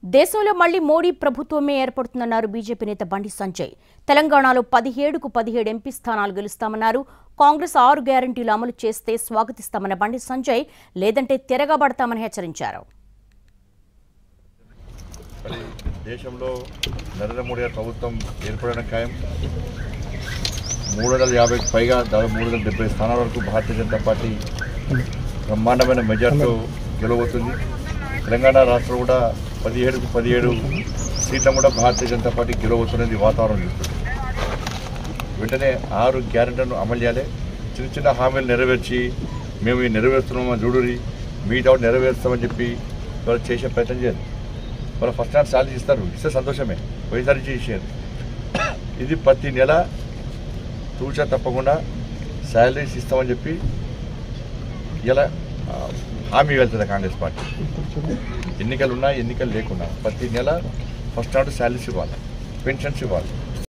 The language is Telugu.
దేశంలో మళ్లీ మోడీ ప్రభుత్వమే ఏర్పడుతుందన్నారు బీజేపీ నేత బండి సంజయ్. తెలంగాణలో 17కు 17 ఎంపీ స్థానాలు గెలుస్తామన్నారు. కాంగ్రెస్ 6 గ్యారంటీలు అమలు చేస్తే స్వాగతిస్తామన్న బండి సంజయ్ లేదంటే తిరగబడతామని హెచ్చరించారు. దేశంలో నరేంద్ర మోడీ ప్రభుత్వం ఏర్పడడం ఖాయం. 350కి పైగా దాదాపు 370 స్థానాల వరకు భారతీయ జనతా పార్టీ బ్రహ్మాండమైన మెజార్టీతో గెలవబోతుంది. తెలంగాణ రాష్ట్రం కూడా 17కు 17 సీట్లను కూడా భారతీయ జనతా పార్టీ గెలవబోతున్నది వాతావరణం చూస్తుంది. వెంటనే 6 గ్యారెంటీలను అమలు చేయాలి. చిన్న చిన్న హామీలు నెరవేర్చి మేము నెరవేరుస్తున్నామని చూడురి మిగతా నెరవేరుస్తామని చెప్పి వాళ్ళు చేసే ప్రయత్నం చేయాలి. వాళ్ళు ఫస్ట్ నాట్ శాలరీ ఇస్తే సంతోషమే, వైఎస్ఆర్ చేసేది. ఇది ప్రతి నెల తూచా తప్పకుండా శాలరీస్ ఇస్తామని చెప్పి ఇలా హామీ వెళ్తుంది కాంగ్రెస్ పార్టీ. ఎన్నికలు ఉన్నా ఎన్నికలు లేకున్నా ప్రతి నెల ఫస్ట్ నాట్ శాలరీస్ ఇవ్వాలి, పెన్షన్స్ ఇవ్వాలి.